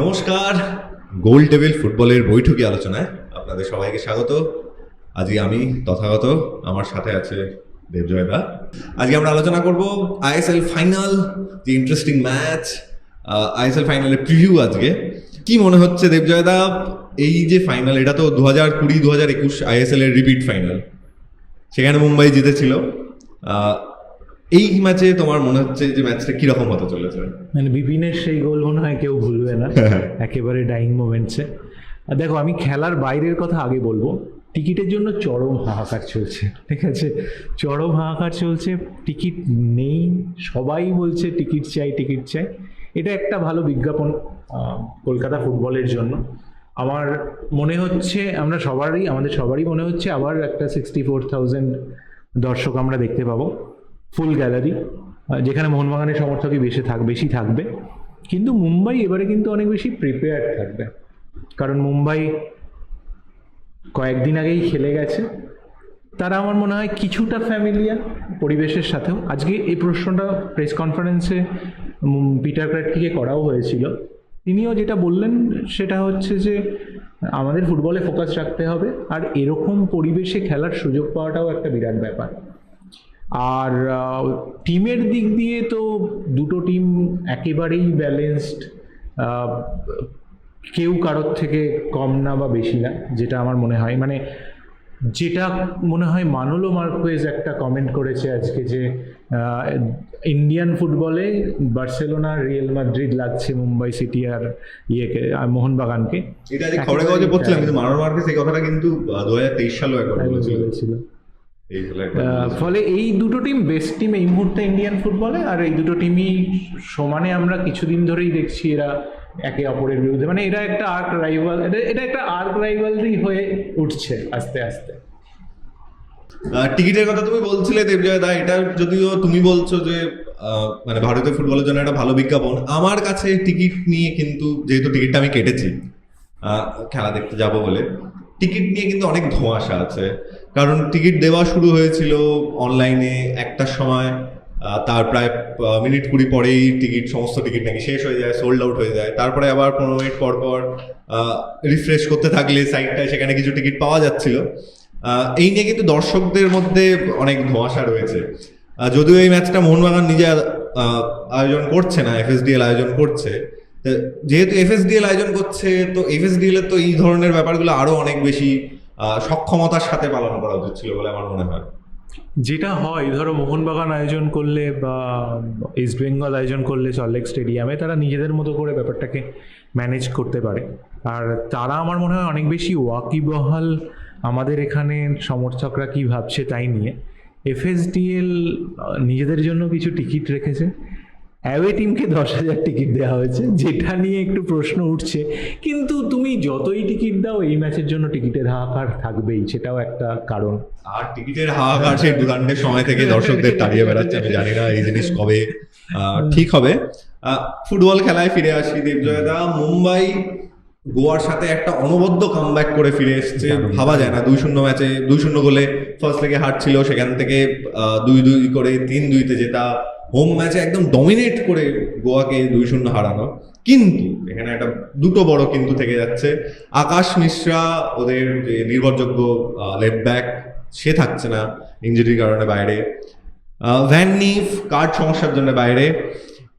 নমস্কার, গোল টেবিল ফুটবলের বৈঠকি আলোচনায় আপনাদের সবাইকে স্বাগত। আজকে আমি তথাগত, আমার সাথে আছে দেবজয় দা। আজকে আমরা আলোচনা করব আইএসএল ফাইনাল, যে ইন্টারেস্টিং ম্যাচ, আইএসএল ফাইনালের প্রিভিউ। আজকে কি মনে হচ্ছে দেবজয় দা, এই যে ফাইনাল, এটা তো 2020-2021 আইএসএল এর রিপিট ফাইনাল, সেখানে মুম্বাই জিতেছিল। এই ম্যাচে তোমার মনে হচ্ছে যে ম্যাচটা কিরকম হতে চলেছে? মানে বিপিনের সেই গোল মনে হয় কেউ ভুলবে না, একেবারে ডাইং মোমেন্টসে। আর দেখো, আমি খেলার বাইরের কথা আগে বলবো। টিকিটের জন্য চরম হাহাকার চলছে, ঠিক আছে, চরম হাহাকার চলছে। টিকিট নেই, সবাই বলছে টিকিট চাই টিকিট চাই। এটা একটা ভালো বিজ্ঞাপন কলকাতা ফুটবলের জন্য। আমার মনে হচ্ছে আমাদের সবারই মনে হচ্ছে আবার একটা 64,000 দর্শক আমরা দেখতে পাবো, ফুল গ্যালারি, যেখানে মোহনবাগানের সমর্থকই বেশি থাকবে। কিন্তু মুম্বাই এবারে কিন্তু অনেক বেশি প্রিপেয়ার্ড থাকবে, কারণ মুম্বাই কয়েকদিন আগেই খেলে গেছে। তারা আমার মনে হয় কিছুটা ফ্যামিলিয়ার পরিবেশের সাথেও। আজকে এই প্রশ্নটা প্রেস কনফারেন্সে পিটার ক্র্যাটকিকে করাও হয়েছিল। তিনিও যেটা বললেন সেটা হচ্ছে যে আমাদের ফুটবলে ফোকাস রাখতে হবে, আর এরকম পরিবেশে খেলার সুযোগ পাওয়াটাও একটা বিরাট ব্যাপার। আর টিমের দিক দিয়ে তো দুটো টিম একেবারেই ব্যালেন্সড, কেউ কারোর থেকে কম না বা বেশি না, যেটা আমার মনে হয়। যেটা মনে হয় মানোলো মার্কোয়েজ একটা কমেন্ট করেছে আজকে, যে ইন্ডিয়ান ফুটবলে বার্সেলোনা, রিয়াল মাদ্রিদ লাগছে মুম্বাই সিটি আর মোহনবাগানকে। এটা যে খবরে কাগজে পড়ছিলাম, কিন্তু মানোলো মার্কোয়েজ এই কথাটা কিন্তু 2023 সালেও একবার বলেছিল। ফলে এই দুটো টিম বেস্ট টিম এই মুহূর্তে ইন্ডিয়ান ফুটবলে, আর এই দুটো টিমই সমানে আমরা কিছুদিন ধরেই দেখছি এরা একে অপরের বিরুদ্ধে, এরা একটা এটা একটা আর্ক রাইভালরি হয়ে উঠছে আস্তে আস্তে। টিকিটের কথা তুমি বলছিলে দেবজয় দা, এটা যদিও তুমি বলছো যে ভারতীয় ফুটবলের জন্য একটা ভালো বিজ্ঞাপন, আমার কাছে টিকিট নিয়ে কিন্তু, যেহেতু টিকিটটা আমি কেটেছি খেলা দেখতে যাব বলে, টিকিট নিয়ে কিন্তু অনেক ধোঁয়াশা আছে। কারণ টিকিট দেওয়া শুরু হয়েছিল অনলাইনে 1টার সময়, তার প্রায় মিনিট 20 পরেই সমস্ত টিকিট নাকি শেষ হয়ে যায়, সোল্ড আউট হয়ে যায়। তারপরে আবার 15 মিনিট পর পর রিফ্রেশ করতে থাকলে সাইটটায় সেখানে কিছু টিকিট পাওয়া যাচ্ছিল। এই নিয়ে কিন্তু দর্শকদের মধ্যে অনেক ধোঁয়াশা রয়েছে। যদিও এই ম্যাচটা মোহনবাগান নিজে আয়োজন করছে না, এফএসডিএল আয়োজন করছে। যেহেতু এফএসডিএল আয়োজন করছে, তো এফএসডিএল এর তো এই ধরনের ব্যাপারগুলো আরো অনেক বেশি সক্ষমতার সাথে পালন করা উচিত ছিল বলে আমার মনে হয়। যেটা হয়, ধরো মোহনবাগান আয়োজন করলে বা ইস্ট বেঙ্গল আয়োজন করলে সল্টলেক স্টেডিয়ামে, তারা নিজেদের মতো করে ব্যাপারটাকে ম্যানেজ করতে পারে। আর তারা আমার মনে হয় অনেক বেশি ওয়াকিবহাল আমাদের এখানে সমর্থকরা কি ভাবছে তাই নিয়ে। এফএসডিএল নিজেদের জন্য কিছু টিকিট রেখেছে, অ্যাওয়ে টিমকে 10,000 টিকিট দেওয়া হয়েছে, যেটা নিয়ে একটু প্রশ্ন উঠছে। কিন্তু তুমি যতই টিকিট দাও, এই ম্যাচের জন্য টিকিটের হাহাকার থাকবেই, সেটাও একটা কারণ। আর টিকিটের হাহাকার সেই দুরান্তের সময় থেকে দর্শকদের তাড়িয়ে বেড়াচ্ছে। আমি জানি না এই জিনিস কবে ঠিক হবে। ফুটবল খেলায় ফিরে আসি দেবজয় দা। মুম্বাই গোয়ার সাথে একটা অনবদ্য কামব্যাক করে ফিরে এসছে, ভাবা যায় না। 2-0 ম্যাচে 2-0 গোলে ফার্স্ট লেগে হারছিল, সেখান থেকে 2-2 করে 3-2-তে জেতা। হোম ম্যাচে একদম ডমিনেট করে গোয়াকে 2-0 হারানো। কিন্তু এখানে একটা দুটো বড় কিন্তু থেকে যাচ্ছে। আকাশ মিশ্রা, ওদের যে নির্ভরযোগ্য লেফট ব্যাক, সে থাকছে না ইনজুরির কারণে বাইরে। ভ্যান নিফ কার্ড সমস্যার জন্য বাইরে।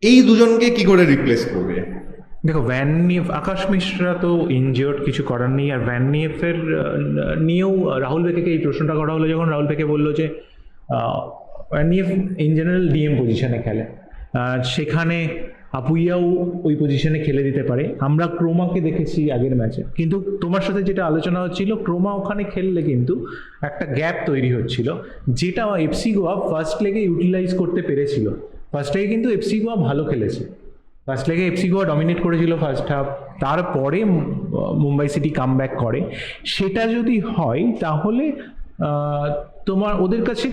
এই দুজনকে কি করে রিপ্লেস করবে? দেখো, ভ্যান নিফ, আকাশ মিশ্রা তো ইনজিওর্ড, কিছু করার নেই। আর ভ্যান নিফের নিয়েও রাহুল বেকেকে এই প্রশ্নটা করা হলো, যখন রাহুল বেকে বললো যে ভ্যান নিফ ইন জেনারেল ডিএম পজিশনে খেলে, সেখানে আপুইয়াও ওই পজিশনে খেলে দিতে পারে। আমরা ক্রোমাকে দেখেছি আগের ম্যাচে, কিন্তু তোমার সাথে যেটা আলোচনা হচ্ছিল, ক্রোমা ওখানে খেললে কিন্তু একটা গ্যাপ তৈরি হচ্ছিল, যেটা এফসি গোয়া ফার্স্ট লেগে ইউটিলাইজ করতে পেরেছিল। ফার্স্ট লেগে কিন্তু এফসি গোয়া ভালো খেলেছে, ফার্স্ট লেগে এফসি গোয়া ডমিনেট করেছিল ফার্স্ট হাফ, তারপরে মুম্বাই সিটি কামব্যাক করে। সেটা যদি হয় তাহলে তোমার ওদের কাছে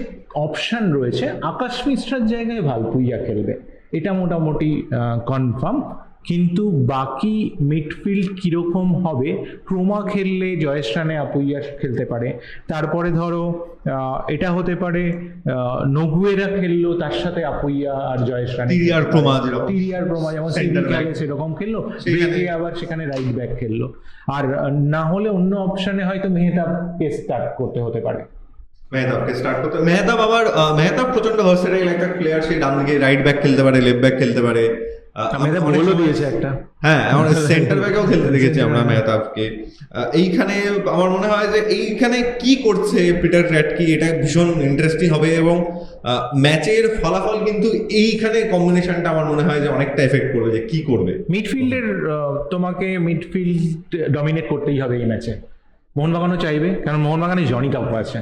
অপশান রয়েছে। আকাশ মিশ্রার জায়গায় ভালপুইয়া খেলবে, এটা মোটামুটি কনফার্ম। কিন্তু বাকি মিডফিল্ড কীরকম হবে, ক্রোমা খেললে জয়েশ রানে আপুইয়া খেলতে পারে, তারপরে ধরো এটা হতে পারে নগুয়েরা খেললো তার সাথে আপুইয়া আর জয়েশ রানে, টিরিয়ার ক্রোমা যেরকম যেমন Center back। খেলে সেরকম খেললো, সেখানে- ব্রেকে আবার সেখানে রাইট ব্যাক খেললো। আর না হলে অন্য অপশনে হয়তো মেহতাবকে স্টার্ট করতে হতে পারে। মেহতাবকে স্টার্ট করতে, মেহতাব আবার মেহতাব প্রচন্ড ভার্সেটাইল একটা প্লেয়ার, সে ডান দিকে রাইট ব্যাক খেলতে পারে, লেফট ব্যাক খেলতে পারে। মেহতাব অনেক গোলও সময়- দিয়েছে একটা। হ্যাঁ, আমার সেন্টার ব্যাকেও খেলতে দেখেছি আমরা মেহতাবকে। এইখানে আমার মনে হয় যে এইখানে কি করছে পিটার ক্র্যাটকি, এটা ভীষণ ইন্টারেস্টিং হবে এবং ম্যাচের ফলাফল কিন্তু এইখানে কম্বিনেশনটা আমার মনে হয় যে অনেকটা এফেক্ট করবে যে কি করবে। মিডফিল্ডের তোমাকে মিডফিল্ড ডমিনেট করতেই হবে এই ম্যাচে। মোহনবাগানও চাইবে, কারণ মোহনবাগানে জনি কাকু আছে।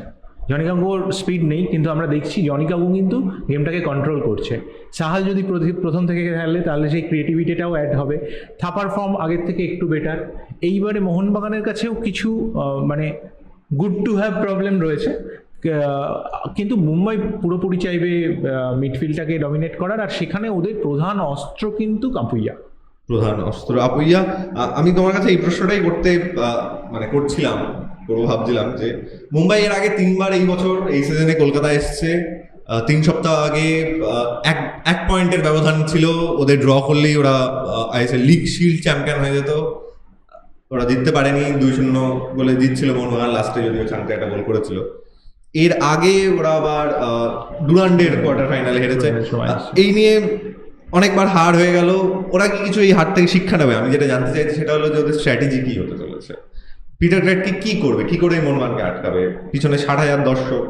জনি কাকুর স্পিড নেই, কিন্তু আমরা দেখছি জনি কাকু কিন্তু গেমটাকে কন্ট্রোল করছে। সাহাল যদি প্রথম থেকে খেলে তাহলে সেই ক্রিয়েটিভিটিটাও অ্যাড হবে। থাপার ফর্ম আগের থেকে একটু বেটার। এইবারে মোহনবাগানের কাছেও কিছু মানে গুড টু হ্যাভ প্রবলেম রয়েছে, কিন্তু মুম্বাই পুরোপুরি চাইবে মিডফিল্ডটাকে ডমিনেট করার, আর সেখানে ওদের প্রধান অস্ত্র কিন্তু কাপুইয়া। প্রধান অস্ত্র আপুইয়া। আমি তোমার কাছে এই প্রশ্নটাই করছিলাম, ভাবছিলাম যে মুম্বাই এর আগে 3বার এই বছর এই সিজনে কলকাতায় এসেছে। 3 সপ্তাহ আগে এক পয়েন্টের ব্যবধান ছিল, ওদের ড্র করলেই ওরা আইএসএল লিগ শিল্ড চ্যাম্পিয়ন হয়ে যেত। ওরা জিততে পারেনি, 2-0 গোলে জিতছিল মোহনবাগান, লাস্টে যদিও চান্তে একটা গোল করেছিল। এর আগে ওরা আবার ডুরান্ডের কোয়ার্টার ফাইনালে হেরেছে। এই নিয়ে অনেকবার হার হয়ে গেল। ওরা কি কিছু এই হার থেকে শিক্ষা নেবে? আমি যেটা জানতে চাইছি সেটা হলো যে ওদের স্ট্র্যাটেজি কি হতে চলেছে। পিটার ক্র্যাটকি কি করবে, কি করে এই মোহনবাগানকে আটকাবে? পিছনে 60,000 দর্শক।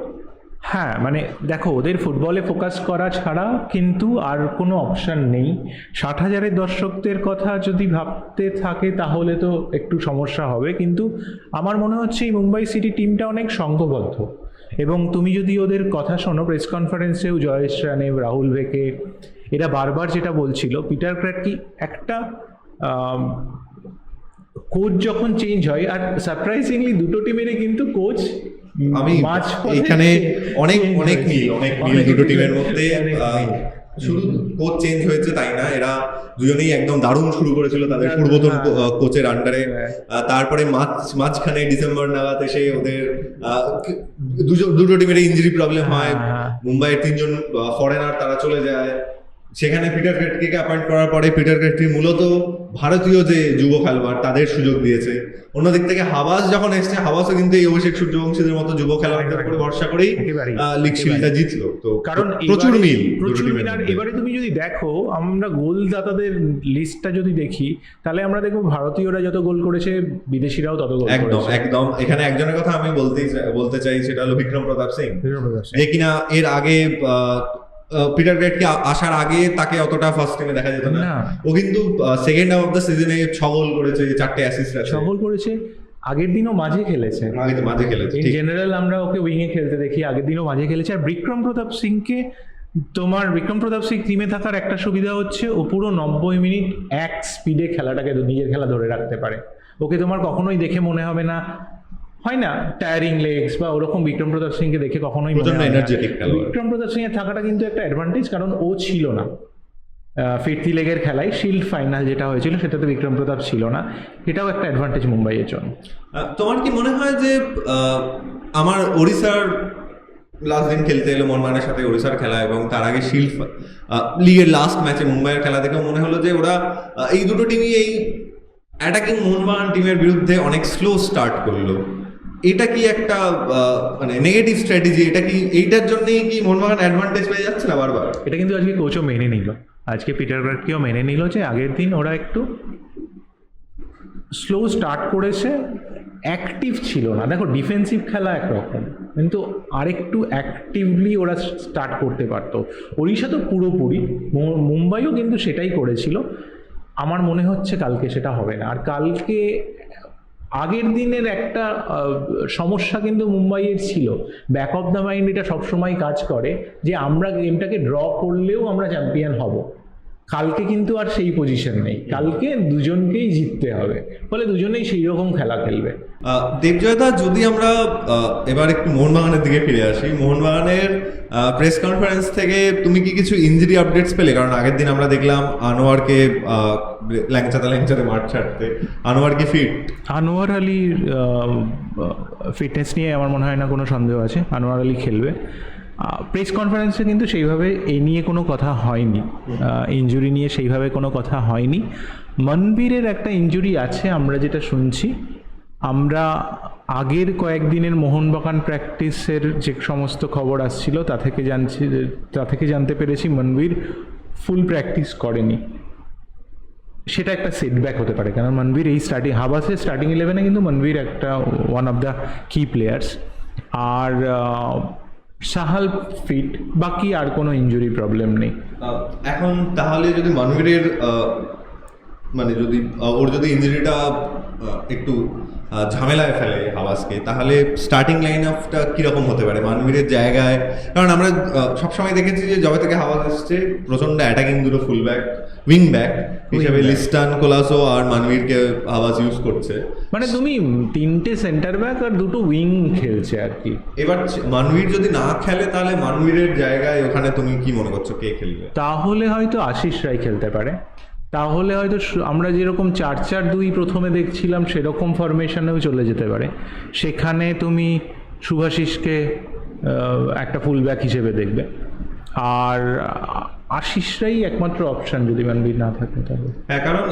হ্যাঁ, মানে দেখো, ওদের ফুটবলে ফোকাস করা ছাড়া কিন্তু আর কোনো অপশান নেই। 60,000 দর্শকদের কথা যদি ভাবতে থাকে তাহলে তো একটু সমস্যা হবে, কিন্তু আমার মনে হচ্ছে এই মুম্বাই সিটি টিমটা অনেক সংঘবদ্ধ। এবং তুমি যদি ওদের কথা শোনো, প্রেস কনফারেন্সেও জয়েশ রানে, রাহুল ভেকে এরা বারবার যেটা বলছিল, পিটার ক্র্যাটকি একটা কোচ যখন চেঞ্জ হয়, আর সারপ্রাইজিংলি দুটো টিমেরই কিন্তু কোচ আমি এখানে অনেক মিল দুটো টিমের মধ্যে। শুধু কোচ চেঞ্জ হয়েছে তাই না, এরা দুজনেই একদম দারুণ শুরু করেছিল তাদের পূর্বতন কোচের আন্ডারে। তারপরে মাঝখানে ডিসেম্বর নাগাদ এসে ওদের দুটো টিমের ইনজুরি প্রবলেম হয়। মুম্বাইয়ের 3জন ফরেনার তারা চলে যায়। সেখানে পিটার ক্র্যাটকিকে অ্যাপয়েন্ট করার পরে পিটার ক্র্যাটকি মূলত ভারতীয় যে যুব খেলোয়াড় তাদের সুযোগ দিয়েছে। অন্যদিক থেকে হাবাস যখন এসছে, হাবাসও কিন্তু এই অভিষেক সূর্যবংশীদের মতো যুব খেলোয়াড়দের উপরে ভরসা করেই লিগ শিল্ডটা জিতলো। তো কারণ প্রচুর মিল। আর এবারে তুমি যদি দেখো, আমরা গোলদাতাদের লিস্টটা যদি দেখি, তাহলে আমরা দেখবো ভারতীয়রা যত গোল করেছে বিদেশিরাও তত গোল করেছে। একদম। এখানে একজনের কথা আমি বলতে চাই, সেটা হলো বিক্রম প্রতাপ সিং, যে কিনা এর আগে পিটার ক্র্যাটকি আসার আগে তাকে অতটা ফার্স্ট টিমে দেখা যেত না। ও কিন্তু সেকেন্ড হাফ অফ দ্য সিজনে 6 গোল করেছে, 4টে অ্যাসিস্ট আছে। 6 গোল করেছে। আগের দিনও মাঝে খেলেছে, মাঝে খেলেছে। ইন জেনারেল আমরা ওকে উইংয়ে খেলতে দেখি, আগের দিনও মাঝে খেলেছে। আর বিক্রম প্রতাপ সিংকে, তোমার বিক্রম প্রতাপ সিং টিমে থাকার একটা সুবিধা হচ্ছে ও পুরো 90 মিনিট এক স্পিডে খেলাটাকে নিজের খেলা ধরে রাখতে পারে। ওকে তোমার কখনোই দেখে মনে হবে না, হয় না টায়ারিং লেগস বা ওরকম, বিক্রম প্রতাপ সিংকে দেখে কখনোই মনে হয় না। বিক্রম প্রতাপ সিং এর থাকাটা কিন্তু একটা অ্যাডভান্টেজ, কারণ ও ছিল না ফিরতি লেগের খেলায়। শিল্ড ফাইনাল যেটা হয়েছিল সেটাতে বিক্রম প্রতাপ ছিল না, এটাও একটা অ্যাডভান্টেজ মুম্বাইয়ের জন্য। তোমার কি মনে হয় যে আমার ওড়িশার লাস্ট দিন খেলতে এলো মোহনবাগানের সাথে ওড়িশার খেলা, এবং তার আগে শিল্ড লিগের লাস্ট ম্যাচে মুম্বাইয়ের খেলা দেখে মনে হলো যে ওরা এই দুটো টিমই এই অ্যাটাকিং মোহনবাগান টিমের বিরুদ্ধে অনেক স্লো স্টার্ট করলো। এটা কি একটা মানে নেগেটিভ স্ট্র্যাটেজি? এটা কি এইটার জন্যই কি মোহনবাগান অ্যাডভান্টেজ পেয়ে যাচ্ছে না বারবার? এটা কিন্তু আজকে কোচও মেনে নিল, আজকে পিটার ক্র্যাটকিও মেনে নিল যে আগের দিন ওরা একটু স্লো স্টার্ট করেছে, অ্যাক্টিভ ছিল না। দেখো, ডিফেন্সিভ খেলা একরকম, কিন্তু আরেকটু অ্যাক্টিভলি ওরা স্টার্ট করতে পারতো। ওড়িশা তো পুরোপুরি, মুম্বাইও কিন্তু সেটাই করেছিল। আমার মনে হচ্ছে কালকে সেটা হবে না। আর কালকে আগের দিনের একটা সমস্যা কিন্তু মুম্বাইয়ের ছিল, ব্যাক অফ দ্য মাইন্ড এটা সবসময় কাজ করে, যে আমরা গেমটাকে ড্র করলেও আমরা চ্যাম্পিয়ন হব। কালকে কিন্তু আর সেই পজিশন নেই, কালকে দুজনকেই জিততে হবে, ফলে দুজনেই সেই রকম খেলা খেলবে। দেবজয়দা, যদি আমরা এবার একটু মোহনবাগানের দিকে ফিরে আসি, মোহনবাগানের প্রেস কনফারেন্স থেকে তুমি কি কিছু ইনজুরি আপডেটস পেলে? কারণ আগের দিন আমরা দেখলাম আনোয়ারকে ল্যাংচাতে মাঠ ছাড়তে, আনোয়ার কি ফিট? আনোয়ার আলীর ফিটনেস নিয়ে আমার মনে হয় না কোনো সন্দেহ আছে, আনোয়ার আলী খেলবে। প্রেস কনফারেন্সে কিন্তু সেইভাবে এই নিয়ে কোনো কথা হয়নি, ইনজুরি নিয়ে সেইভাবে কোনো কথা হয়নি। মনবীরের একটা ইনজুরি আছে আমরা যেটা শুনছি, আমরা আগের কয়েকদিনের মোহনবাগান প্র্যাকটিসের যে সমস্ত খবর আসছিল তা থেকে জানতে পেরেছি মনবীর ফুল প্র্যাকটিস করেনি। সেটা একটা সেটব্যাক হতে পারে, কারণ মনবীর এই হাবাসের স্টার্টিং 11-এ কিন্তু মনবীর একটা ওয়ান অফ দ্য কি প্লেয়ার্স। আর সাহাল ফিট, বাকি আর কোনো ইনজুরি প্রবলেম নেই এখন। তাহলে যদি মনবীরের মানে যদি ওর যদি ইনজুরিটা একটু ঝামেলায় ফেলে হাওয়াসকে, তাহলে স্টার্টিং লাইন আপটা কিরকম হতে পারে মনবীরের জায়গায়? কারণ আমরা সবসময় দেখেছি যে যবে থেকে হাওয়াস এসছে প্রচন্ড অ্যাটাকিং দুটো ফুল ব্যাক, উইং ব্যাক হিসেবে লিস্টান, কোলাসো আর মনবীরকে হাওয়াস ইউজ করছে। মানে তুমি 3টে সেন্টার ব্যাক আর 2টো উইং খেলছে আর কি। এবার মনবীর যদি না খেলে তাহলে মনবীরের জায়গায় ওখানে তুমি কি মনে করছো কে খেলবে? তাহলে হয়তো আশিস রায় খেলতে পারে, তাহলে হয়তো আমরা যেরকম 4-4-2 প্রথমে দেখছিলাম সেরকম ফরমেশনেও চলে যেতে পারে। সেখানে তুমি শুভাশিসকে একটা ফুল ব্যাক হিসেবে দেখবে, আর আশিসরাই একমাত্র অপশন যদি মনবীর না থাকে তাহলে। হ্যাঁ, কারণ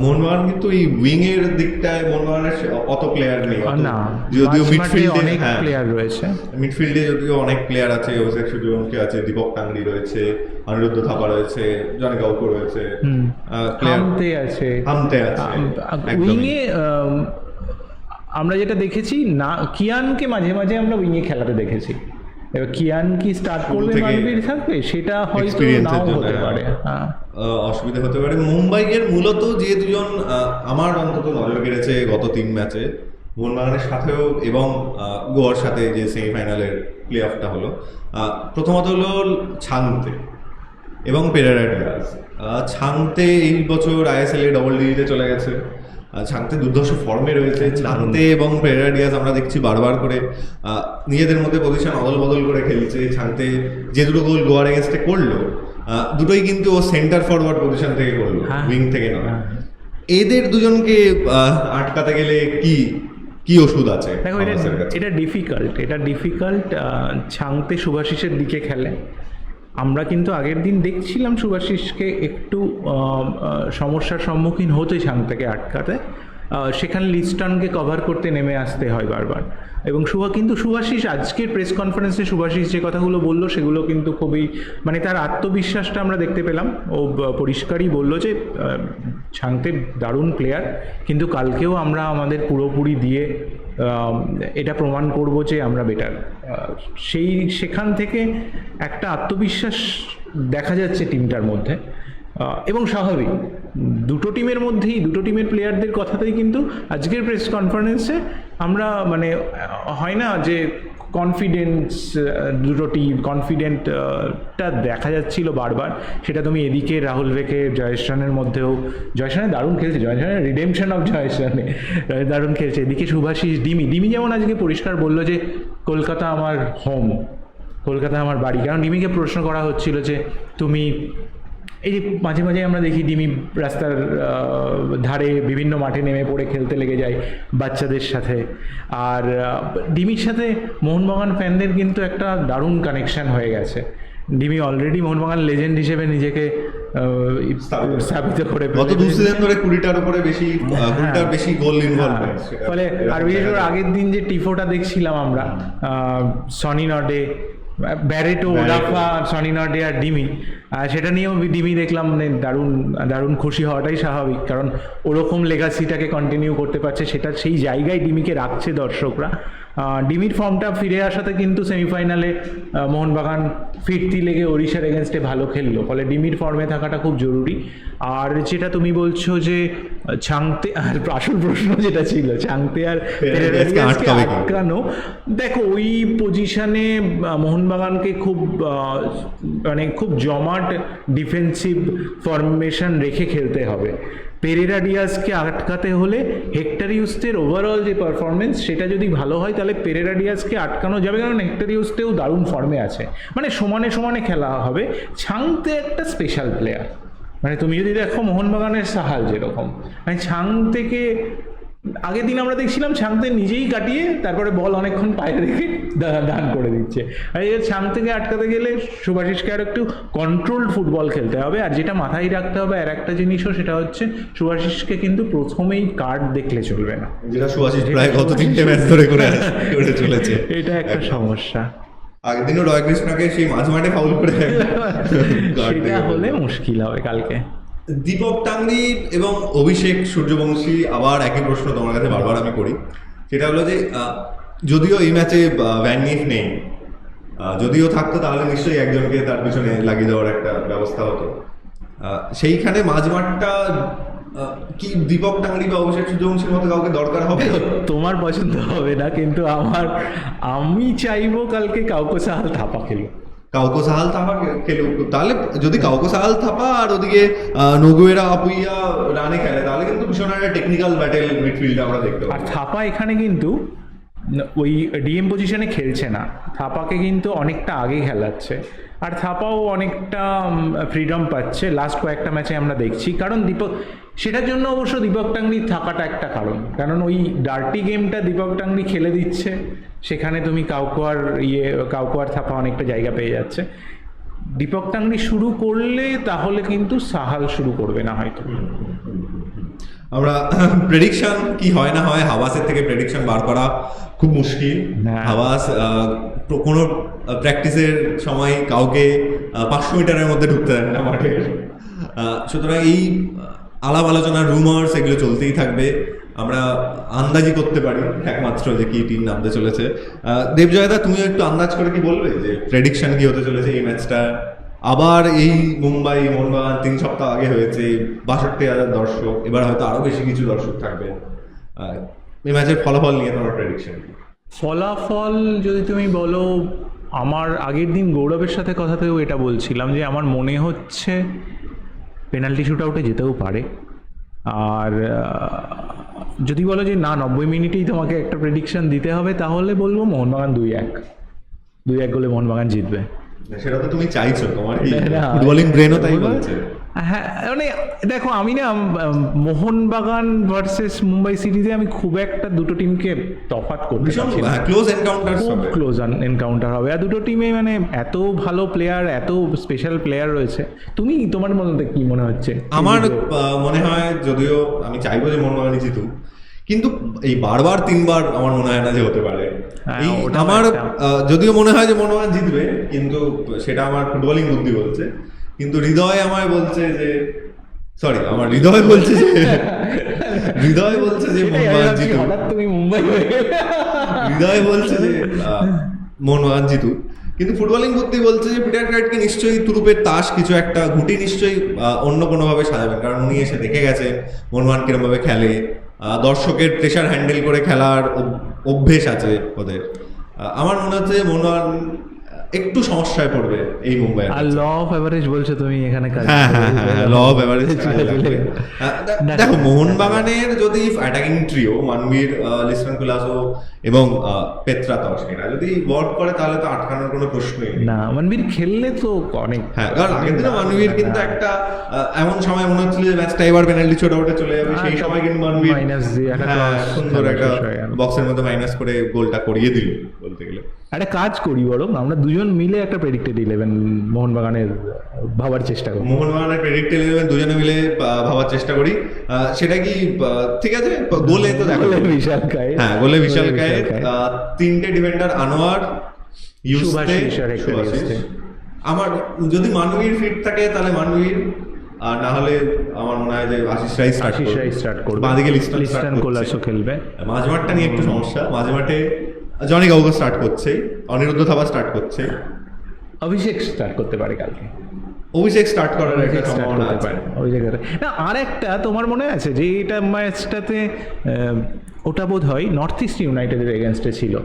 মোহনবাগান কিন্তু এই উইং এর দিকটায় মোহনবাগানের অত প্লেয়ার নেই না, যদিও মিডফিল্ডে অনেক প্লেয়ার রয়েছে, মিডফিল্ডে যদিও অনেক প্লেয়ার আছে, অভিষেক সূর্যবংশী আছে, দীপক টাংরি রয়েছে, অনিরুদ্ধ থাপা রয়েছে, জনি কাউকো রয়েছে, হামতে আছে। উইংয়ে আমরা যেটা দেখেছি না, কিয়ানকে মাঝে মাঝে আমরা উইংয়ে খেলাতে দেখেছি। এবার কিয়ান কি স্টার্ট করবে মনবীর থাকবে সেটা হয়তো নাও হতে পারে, অসুবিধা হতে পারে। মুম্বাইয়ের মূলত যে দুজন আমার অন্তত নজর কেড়েছে গত 3 ম্যাচে মোহনবাগানের সাথেও এবং গোয়ার সাথে যে সেমিফাইনালের প্লে অফটা হলো, প্রথমত হলো ছাংতে এবং পেরেরা ডিয়াজ। ছাংতে এই বছর আইএসএল এ ডবল ডিজিটে চলে গেছে, ছাংতে দুর্ধর্ষ ফর্মে রয়েছে। ছাংতে এবং পেরেরা ডিয়াজ আমরা দেখছি বারবার করে নিজেদের মধ্যে পজিশন অদল বদল করে খেলছে। ছাংতে যে দুটো গোল গোয়ার এগেনস্টে করলো দুটোই কিন্তু ও সেন্টার ফরওয়ার্ড পজিশন থেকে করলো, উইং থেকে নয়। এদের দুজনকে আটকাতে গেলে কি ওষুধ আছে? দেখো, এটা ডিফিকাল্ট। ছাংতে শুভাশিসের দিকে খেলে। আমরা কিন্তু আগের দিন দেখছিলাম শুভাশিসকে একটু সমস্যার সম্মুখীন হতে ছাংটাকে আটকাতে, সেখানে লিস্টনকে কভার করতে নেমে আসতে হয় বারবার। এবং শুভাশিস আজকের প্রেস কনফারেন্সে শুভাশিস যে কথাগুলো বললো সেগুলো কিন্তু খুবই, মানে তার আত্মবিশ্বাসটা আমরা দেখতে পেলাম। ও পরিষ্কারই বললো যে ছাংতে দারুণ প্লেয়ার, কিন্তু কালকেও আমরা আমাদের পুরোপুরি দিয়ে এটা প্রমাণ করব যে আমরা বেটার। সেখান থেকে একটা আত্মবিশ্বাস দেখা যাচ্ছে টিমটার মধ্যে, এবং স্বাভাবিক দুটো টিমের প্লেয়ারদের কথাতেই কিন্তু আজকের প্রেস কনফারেন্সে আমরা মানে হয় না যে কনফিডেন্টটা দেখা যাচ্ছিল বারবার। সেটা তুমি এদিকে রাহুল ভেকে জয়েশরানের মধ্যেও, জয়েশরানে দারুণ খেলছে, জয়েশরানের রিডেমশন অফ জয়েশরানে দারুণ খেলছে। এদিকে শুভাশিস, ডিমি যেমন আজকে পরিষ্কার বললো যে কলকাতা আমার হোম, কলকাতা আমার বাড়ি। কারণ ডিমিকে প্রশ্ন করা হচ্ছিল যে তুমি এই যে মাঝে মাঝে আমরা দেখি ডিমি রাস্তার ধারে বিভিন্ন মাঠে নেমে পড়ে খেলতে লেগে যায় বাচ্চাদের সাথে, আর ডিমির সাথে মোহনবাগান ফ্যানদের কিন্তু একটা দারুণ কানেকশন হয়ে গেছে। ডিমি অলরেডি মোহনবাগান লেজেন্ড হিসেবে নিজেকে স্থাপিত করে গত 2 সিজন ধরে 20টার উপরে বেশি গোল ইনভলভ হয়েছে। ফলে আর বিশেষ করে আগের দিন যে টিফোটা দেখছিলাম আমরা, সনি নর্ডে, ব্যারেটো, ওডাফা, সনি নর্ডে আর ডিমি, সেটা নিয়েও ডিমি দেখলাম মানে দারুণ খুশি হওয়াটাই স্বাভাবিক, কারণ ওরকম লেগাসিটাকে কন্টিনিউ করতে পারছে, সেটা সেই জায়গায় ডিমিকে রাখছে দর্শকরা। ডিমির ফর্মটা ফিরে আসাতে কিন্তু সেমিফাইনালে মোহনবাগান ফিরতি লেগে ওড়িশার এগেনস্টে ভালো খেললো, ফলে ডিমির ফর্মে থাকাটা খুব জরুরি। আর যেটা তুমি বলছো যে ছাংতে, আর আসল প্রশ্ন যেটা ছিল ছাংতে আর পেরেরা ডিয়াজকে আটকানো, দেখো ওই পজিশনে মোহনবাগানকে খুব মানে খুব জমাট ডিফেন্সিভ ফরমেশন রেখে খেলতে হবে। পেরেরা ডিয়াজকে আটকাতে হলে হেক্টর ইউস্টের ওভারঅল যে পারফরমেন্স সেটা যদি ভালো হয় তাহলে পেরেরা ডিয়াজকে আটকানো যাবে, কারণ হেক্টর ইউস্টেও দারুণ ফর্মে আছে, মানে সমানে সমানে খেলা হবে। ছাংতে একটা স্পেশাল প্লেয়ার, মানে তুমি যদি দেখো মোহনবাগানের সাহাল যেরকম, মানে ছাং থেকে আগের দিন আমরা দেখছিলাম ছাংতে নিজেই কাটিয়ে তারপরে বল অনেকক্ষণ পায়ে রেখে দান করে দিচ্ছে। আর এই ছাং থেকে আটকাতে গেলে সুভাশিসকে আর একটু কন্ট্রোলড ফুটবল খেলতে হবে। আর যেটা মাথায় রাখতে হবে আর একটা জিনিসও, সেটা হচ্ছে সুভাশিসকে কিন্তু প্রথমেই কার্ড দেখলে চলবে না, যেটা সুভাশিস প্রায় গত 3টে ম্যাচ ধরে করে চলেছে। এটা একটা সমস্যা। আগের দিনও রয় কৃষ্ণকে সেই মাঝ মাঠে ফাউল করে সেটা হলে মুশকিল হবে কালকে। দীপক টাংরি এবং অভিষেক সূর্যবংশী, আবার একই প্রশ্ন তোমার কাছে বারবার আমি করি, সেটা হলো যে যদিও এই ম্যাচে ভ্যান নিফ নেই, যদিও থাকতো তাহলে নিশ্চয়ই একজনকে তার পিছনে লাগিয়ে দেওয়ার একটা ব্যবস্থা হতো। সেইখানে মাঝমাঠটা কি দীপক টাংরি বা অভিষেক সূর্যবংশীর মতো কাউকে দরকার হবে? তোমার পছন্দ হবে না, কিন্তু আমি চাইবো কালকে কাউকে সাহাল থাপা খেলো, কাউকে সাহাল থাপা খেলুক। তাহলে যদি কাউকে সাহাল থাপা আর ওদিকে নগুয়েরা আপুইয়া রানে খেলে, তাহলে কিন্তু ভীষণ একটা টেকনিক্যাল ব্যাটেল মিডফিল্ড আমরা দেখতে পাবো। আর থাপা এখানে কিন্তু ওই ডিএম পজিশনে খেলছে না, থাপাকে কিন্তু অনেকটা আগে খেলাচ্ছে, আর থাপাও অনেকটা ফ্রিডম পাচ্ছে লাস্ট কয়েকটা ম্যাচে আমরা দেখছি। কারণ সেটার জন্য অবশ্য দীপক টাংরি থাকাটা একটা কারণ ওই ডার্টি গেমটা দীপক টাংরি খেলে দিচ্ছে, সেখানে তুমি কাউকোয়ার থাপা অনেকটা জায়গা পেয়ে যাচ্ছে। দীপক টাংরি শুরু করলে তাহলে কিন্তু সাহাল শুরু করবে না হয়তো। আমরা প্রেডিকশন কি হয় না হয়, হাওয়াসের থেকে প্রেডিকশন বার করা খুব মুশকিল। হাওয়াস কোনো প্র্যাকটিসের সময় কাউকে 500 মিটারের মধ্যে ঢুকতে দেন না মাঠে, সুতরাং এই আলাপ আলোচনা রুমার্স এগুলো চলতেই থাকবে। আমরা আন্দাজি করতে পারি একমাত্র যে কি টিম নামতে চলেছে। দেবজয়দা, তুমি একটু আন্দাজ করে কি বলবে যে প্রেডিকশন কি হতে চলেছে এই ম্যাচটা? আবার এই মুম্বাই মোহনবাগান 3 সপ্তাহ আগে হয়েছে, 62,000 দর্শক, এবার হয়তো আরো বেশি কিছু দর্শক থাকবে। এই ম্যাচের ফলাফল নিয়ে তোমার প্রেডিকশন কি? ফলাফল যদি তুমি বলো, আমার আগের দিন গৌরবের সাথে কথাতেও এটা বলছিলাম যে আমার মনে হচ্ছে পেনাল্টি শুট আউটে যেতেও পারে। আর যদি বলো যে না 90 মিনিটেই তোমাকে একটা প্রেডিকশন দিতে হবে, তাহলে বলবো মোহনবাগান 2-1 গোলে মোহনবাগান জিতবে। সেটা তো তুমি চাইছো, তোমার ফুটবলিং ব্রেনও তাই বলছে। হ্যাঁ, মানে দেখো আমি না মোহনবাগান ভার্সেস মুম্বাই সিটিতে আমি খুব একটা দুটো টিমকে তফাৎ করতে পারছি না, ক্লোজ এনকাউন্টার হবে, ক্লোজ এনকাউন্টার হবে। আর দুটো টিমে মানে এত ভালো প্লেয়ার, এত স্পেশাল প্লেয়ার রয়েছে। তোমার মধ্যে কি মনে হচ্ছে? আমার মনে হয়, যদিও আমি চাইবো যে মোহনবাগানই জিতুক, কিন্তু এই বারবার 3বার আমার মনে হয় না যে হতে পারে। আমার যদিও মনে হয় যে মোহনবাগান জিতবে, কিন্তু সেটা আমার ফুটবলিং বুদ্ধি বলছে, কিন্তু হৃদয় আমায় বলছে যে আমার হৃদয় বলছে যে মোহনবাগান জিতুক। তুমি মুম্বাই হৃদয় বলছে যে মোহনবাগান জিতুক, কিন্তু ফুটবলিং বুদ্ধি বলছে যে পিটার ক্রাইটকে নিশ্চয়ই তুরুপের তাস কিছু একটা ঘুঁটি নিশ্চয়ই অন্য কোনোভাবে সাজাবেন, কারণ উনি এসে দেখে গেছেন মোহনবাগান কিরমভাবে খেলে, দর্শকের প্রেশার হ্যান্ডেল করে খেলার অভ্যেস আছে ওদের। আমার মনে হচ্ছে মোহনবাগান একটু সমস্যায় পড়বে এই মুম্বাই। আর ল অফ এভারেজ বলছো তুমি এখানে? হ্যাঁ, ল অফ এভারেজ। দেখো, মোহনবাগানের যদি অ্যাটাকিং ট্রিও মানবীর, লিস্টন কুলাসো এবং পেত্রাতস এরা যদি ওয়ার্ক করে, তাহলে তো আটকানোর কোনো প্রশ্নই নেই। না, মানবীর খেললে তো অনেক। হ্যাঁ, কারণ আগের দিনে মানবীর কিন্তু একটা এমন সময় মনে হচ্ছিল যে ম্যাচটা এবার পেনাল্টি ছোট আউটে চলে যাবে, সেই সময় কিন্তু মানবীর সুন্দর একটা বক্সের মধ্যে মাইনাস করে গোলটা করিয়ে দিল বলতে গেলে। একটা কাজ করি, বরং আমরা দুজন মিলে একটা প্রেডিক্টেড 11 মোহনবাগানের ভাবার চেষ্টা করি। মোহনবাগানের প্রেডিক্টেড 11 দুজনে মিলে ভাবার চেষ্টা করি। সেটা কি ঠিক আছে? গোলে তো দেখো বিশাল কায়ে, হ্যাঁ, গোলে বিশাল কায়ে 3টে ডিফেন্ডার আনোয়ার, সুভাশিস। আমার যদি মানবীর ফিট থাকে তাহলে মানবীর, আর না হলে আমার মনে হয় যে আশিস রাই স্টার্ট করবে। বাঁদিকে লিস্টন কোলাসো খেলবে। মাঝমাঠটা নিয়ে একটু সমস্যা, মাঝমাঠে জনি কাউকে স্টার্ট করছে, অনিরুদ্ধ থাপা স্টার্ট করছে, অভিষেক স্টার্ট করতে পারে কালকে, অভিষেক স্টার্ট করার একটা অভিষেক start সম্ভাবনা করতে আছে। পারে, অভিষেক করতে- না আর একটা তোমার মনে আছে যে এটা ম্যাচটাতে ওটা বোধ হয় নর্থ ইস্ট ইউনাইটেডের এগেনস্টে ছিল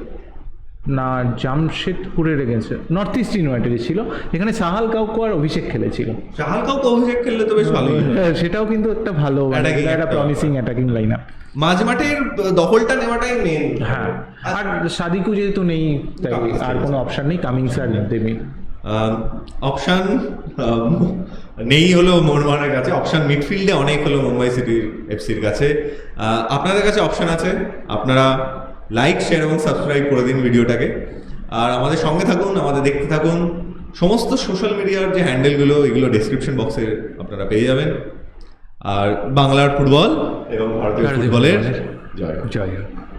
না জামশেদপুরের এগেনস্টে, নর্থ ইস্ট ইউনাইটেডে ছিল, এখানে সাহাল কাউকে আর অভিষেক খেলেছিল। চাহাল কাউকে অভিষেক খেললে তো বেশ ভালোই হয়। হ্যাঁ, সেটাও কিন্তু একটা ভালো Attacking একটা একটা প্রমিসিং অ্যাটাকিং লাইন আপ। মাঝ মাঠের দখলটা নেওয়াটাই মেন। হ্যাঁ, আর সাদিকু যেহেতু নেই তাই কামিন্স আর কোনো অপশন নেই, কামিংস আর দেবে। অপশন নেই হলো মোহনবাগানের কাছে, অপশন মিডফিল্ডে অনেক হলো মুম্বাই সিটি এফসির কাছে। আপনাদের কাছে অপশন আছে, আপনারা লাইক শেয়ার এবং সাবস্ক্রাইব করে দিন ভিডিওটাকে, আর আমাদের সঙ্গে থাকুন, আমাদের দেখতে থাকুন। সমস্ত সোশ্যাল মিডিয়ার যে হ্যান্ডেলগুলো এগুলো ডেসক্রিপশন বক্সে আপনারা পেয়ে যাবেন। আর বাংলার ফুটবল এবং ভারতীয় ভারতীয় ফুটবলের ফুটবলের জয় হোক। জয় হোক।